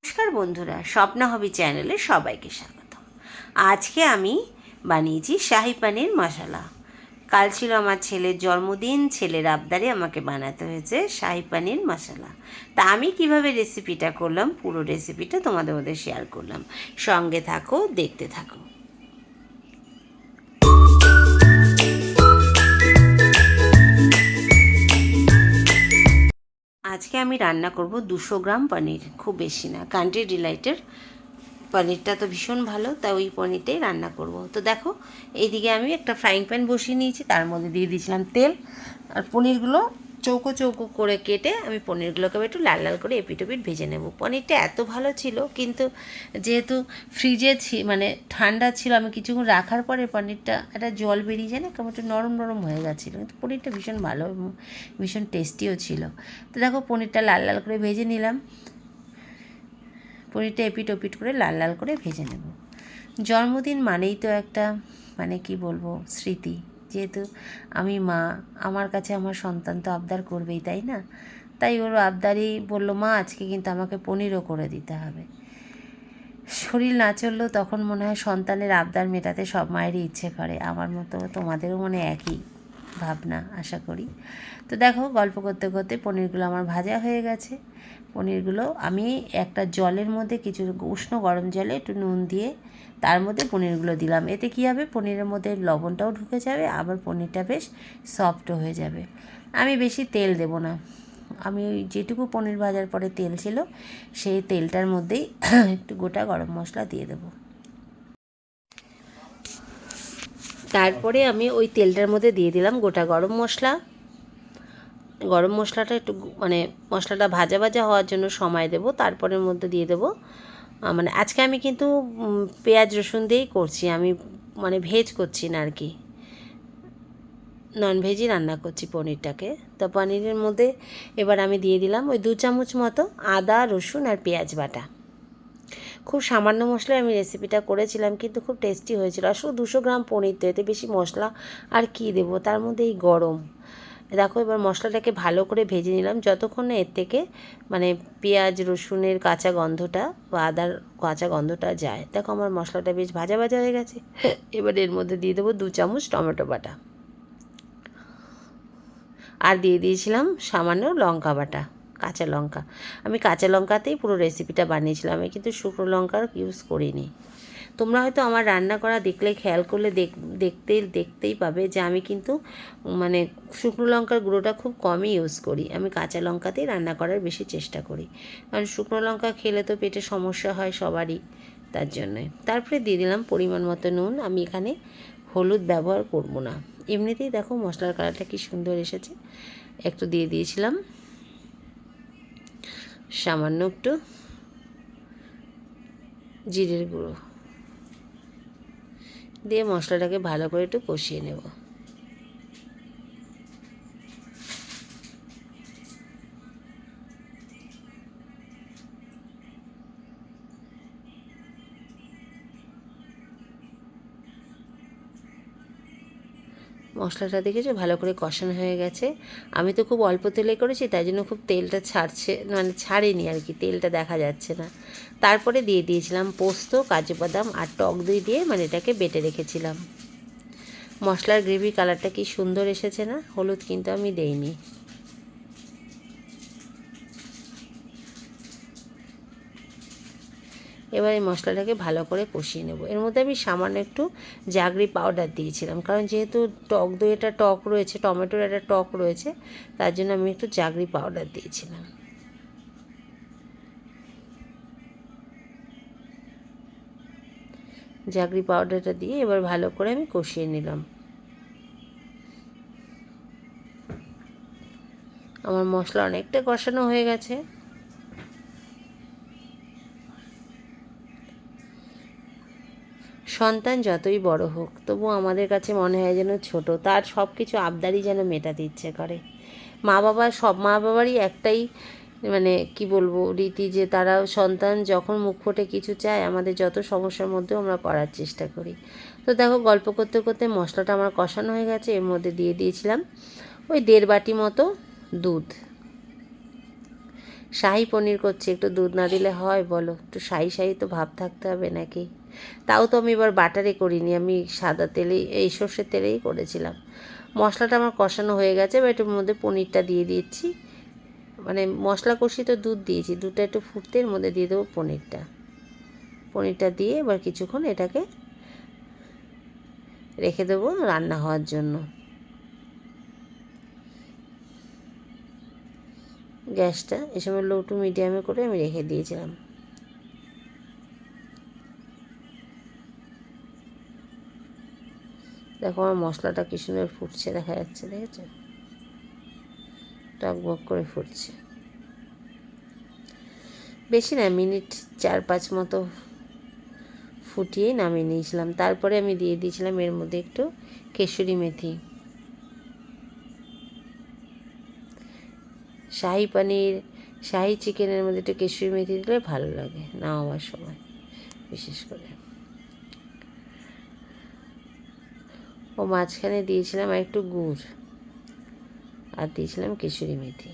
নমস্কার বন্ধুরা, স্বপ্না হবি চ্যানেলে সবাইকে স্বাগত। আজকে আমি বানিয়েছি শাহি পানির মশলা। কাল ছিল আমার ছেলের জন্মদিন, ছেলের আবদারে আমাকে বানাতে হয়েছে শাহি পানির মশলা। তা আমি কিভাবে রেসিপিটা করলাম, পুরো রেসিপিটা তোমাদের মধ্যে শেয়ার করলাম। সঙ্গে থাকো, দেখতে থাকো। আজকে আমি রান্না করব 200 গ্রাম পনির, খুব বেশি না। কান্ট্রি ডিলাইটের পনিরটা তো ভীষণ ভালো, তাই ওই পনিরটাই রান্না করব। তো দেখো, এইদিকে আমি একটা ফ্রাইং প্যান বসিয়ে নিয়েছি, তার মধ্যে দিয়ে দিয়েছিলাম তেল। আর পনিরগুলো চৌকো চৌকো করে কেটে আমি পনিরগুলোকে একটু লাল লাল করে এপিট ওপিট ভেজে নেব। পনিরটা এত ভালো ছিল, কিন্তু যেহেতু ফ্রিজে মানে ঠান্ডা ছিল, আমি কিছুক্ষণ রাখার পরে পনিরটা একটা জল বেরিয়ে যায় না, কেমন একটু নরম নরম হয়ে গেছিলো। কিন্তু পনিরটা ভীষণ ভালো এবং ভীষণ টেস্টিও ছিল। তো দেখো, পনিরটা লাল লাল করে ভেজে নিলাম। পনিরটা এপিট ওপিট করে লাল লাল করে ভেজে নেব। জন্মদিন মানেই তো একটা কি বলবো, স্মৃতি। যেহেতু আমি মা, আমার কাছে আমার সন্তান তো আবদার করবেই, তাই না? তাই ওর আবদারই বললো, মা আজকে কিন্তু আমাকে পনিরও করে দিতে হবে। শরীর না চললেও তখন মনে হয় সন্তানের আবদার মেটাতে সব মায়েরই ইচ্ছে করে। আমার মতো তোমাদেরও মনে একই ভাবনা আশা করি। তো দেখো, গল্প করতে করতে পনিরগুলো আমার ভাজা হয়ে গেছে। পনিরগুলো আমি একটা জলের মধ্যে কিছু উষ্ণ গরম জলে একটু নুন দিয়ে তার মধ্যে পনিরগুলো দিলাম। এতে কী হবে, পনিরের মধ্যে লবণটাও ঢুকে যাবে, আবার পনিরটা বেশ সফটও হয়ে যাবে। আমি বেশি তেল দেব না। আমি ওই যেটুকু পনির ভাজার পরে তেল ছিল, সেই তেলটার মধ্যেই একটু গোটা গরম মশলা দিয়ে দেবো। তারপরে আমি ওই তেলটার মধ্যে দিয়ে দিলাম গোটা গরম মশলা। গরম মশলাটা একটু মশলাটা ভাজা ভাজা হওয়ার জন্য সময় দেব। তারপরের মধ্যে দিয়ে দেবো আজকে আমি কিন্তু পেঁয়াজ রসুন দিয়েই করছি। আমি ভেজ করছি না আর কি, ননভেজই রান্না করছি পনিরটাকে। তো পনিরের মধ্যে এবার আমি দিয়ে দিলাম ওই 2 চামচ মতো আদা রসুন আর পেঁয়াজ বাটা। খুব সামান্য মশলায় আমি রেসিপিটা করেছিলাম, কিন্তু খুব টেস্টি হয়েছিল। আসলে 200 গ্রাম পনির তো, এতে বেশি মশলা আর কি দেবো, তার মধ্যে এই গরম। দেখো, এবার মশলাটাকে ভালো করে ভেজে নিলাম, যতক্ষণ না এর থেকে পেঁয়াজ রসুনের কাঁচা গন্ধটা বা আদার কাঁচা গন্ধটা যায়। দেখো, আমার মশলাটা বেশ ভাজা ভাজা হয়ে গেছে। এবার এর মধ্যে দিয়ে দেবো 2 চামচ টমেটো বাটা, আর দিয়ে দিয়েছিলাম সামান্য লঙ্কা বাটা, কাঁচা লঙ্কা। আমি কাঁচা লঙ্কাতেই পুরো রেসিপিটা বানিয়েছিলাম, আমি কিন্তু শুকনো লঙ্কার ইউজ করিনি। তোমরা হয়তো আমার রান্না করা দেখলে, খেয়াল করলে দেখতেই পাবে যে আমি কিন্তু শুকনো লঙ্কার গুঁড়োটা খুব কমই ইউজ করি। আমি কাঁচা লঙ্কাতেই রান্না করার বেশি চেষ্টা করি, কারণ শুকনো লঙ্কা খেলে তো পেটে সমস্যা হয় সবারই, তার জন্যে। তারপরে দিয়ে দিলাম পরিমাণ মতো নুন। আমি এখানে হলুদ ব্যবহার করব না। এমনিতেই দেখো মশলার কালারটা কি সুন্দর এসেছে। একটু দিয়ে দিয়েছিলাম সামান্য একটু জিরের গুঁড়ো, দিয়ে মশলাটাকে ভালো করে একটু কষিয়ে নেব। মশলাটা দেখেছো ভালো করে কষানো হয়ে গেছে। আমি তো খুব অল্প তেলে করেছি, তাই জন্য খুব তেলটা ছাড়েনি আর কি, তেলটা দেখা যাচ্ছে না। তারপরে দিয়ে দিয়েছিলাম পোস্ত, কাজু বাদাম আর টক দই দিয়ে এটাকে বেটে রেখেছিলাম। মশলার গ্রেভি কালারটা কি সুন্দর এসেছে না? হলুদ কিন্তু আমি দেইনি। এবার এই মশলাটাকে ভালো করে কষিয়ে নেব। এর মধ্যে আমি সামান্য একটু জাগরি পাউডার দিয়েছিলাম, কারণ যেহেতু টক দই এটা টক রয়েছে, টমেটোর একটা টক রয়েছে, তার জন্য আমি একটু জাগরি পাউডার দিয়েছিলাম। জাগরি পাউডারটা দিয়ে এবার ভালো করে আমি কষিয়ে নিলাম। আমার মশলা অনেকটা কষানো হয়ে গেছে। সন্তান যতই বড় হোক, তবু আমাদের কাছে মনে হয় যেন ছোট, তার সব কিছু আবদারই যেন মেটাতে ইচ্ছে করে। সব মা বাবারই একটাই কি বলবো রীতি, যে তারা সন্তান যখন মুখ ফুটে কিছু চায়, আমাদের যত সমস্যার মধ্যেও আমরা করার চেষ্টা করি। তো দেখো, গল্প করতে করতে মশলাটা আমার কষানো হয়ে গেছে। এর মধ্যে দিয়ে দিয়েছিলাম ওই 1.5 বাটি মতো দুধ। শাহি পনির করছি, একটু দুধ না দিলে হয় বলো? একটু শাহি শাহি তো ভাব থাকতে হবে নাকি? তাও তো আমি এবার বাটারে করিনি, আমি সাদা তেলেই, এই সর্ষের তেলেই করেছিলাম। মশলাটা আমার কষানো হয়ে গেছে, এবার এটার মধ্যে পনিরটা দিয়ে দিচ্ছি। মানে মশলা কষি তো দুধ দিয়েছি, দুধটা একটু ফুটতে এর মধ্যে দিয়ে দেবো পনিরটা দিয়ে এবার কিছুক্ষণ এটাকে রেখে দেবো রান্না হওয়ার জন্য। গ্যাসটা এ সময় লো টু মিডিয়ামে করে আমি রেখে দিয়েছিলাম। দেখো আমার মশলাটা কি সুন্দর ফুটছে, দেখা যাচ্ছে, দেখেছো? টকবক করে ফুটছে। বেশি না, মিনিট 4-5 মতো ফুটিয়েই নামিয়ে নিয়েছিলাম। তারপরে আমি দিয়ে দিয়েছিলাম এর মধ্যে একটু কেশরি মেথি। শাহি পনির, শাহি চিকেনের মধ্যে একটু কেশরি মেথি দিলে ভালো লাগে নামাবার সময় বিশেষ করে। ও মাঝখানে দিয়েছিলাম আর একটু গুড়, আর দিয়েছিলাম কেশরি মেথি।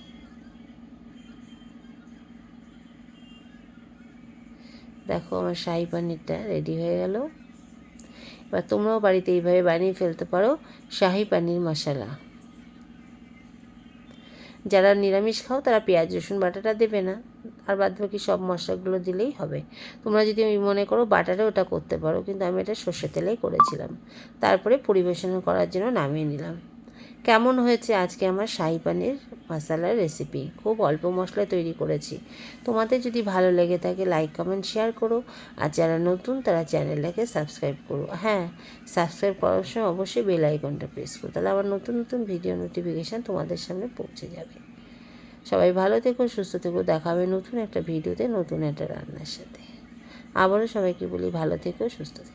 দেখো আমার শাহি পনিরটা রেডি হয়ে গেল। এবার তোমরাও বাড়িতে এইভাবে বানিয়ে ফেলতে পারো শাহি পনির মশলা। যারা নিরামিষ খাও তারা পেঁয়াজ রসুন বাটাটা দেবে না, আর বাদ বাকি সব মশলাগুলো দিলেই হবে। তোমরা যদি মনে করো বাটারে ওটা করতে পারো, কিন্তু আমি এটা সর্ষে তেলেই করেছিলাম। তারপরে পরিবেশন করার জন্য নামিয়ে নিলাম। কেমন হয়েছে আজকে আমার শাহি পনির মশলার রেসিপি? খুব অল্প মশলায় তৈরি করেছি। তোমাদের যদি ভালো লেগে থাকে লাইক কমেন্ট শেয়ার করো, আর যারা নতুন তারা চ্যানেলটাকে সাবস্ক্রাইব করো। হ্যাঁ, সাবস্ক্রাইব করার সময় অবশ্যই বেল আইকনটা প্রেস করো, তাহলে আবার নতুন নতুন ভিডিও নোটিফিকেশান তোমাদের সামনে পৌঁছে যাবে। সবাই ভালো থেকো, সুস্থ থেকো, দেখা হবে নতুন একটা ভিডিওতে নতুন একটা রান্নার সাথে। আবারও সবাইকে বলি ভালো থেকো, সুস্থ থেকো।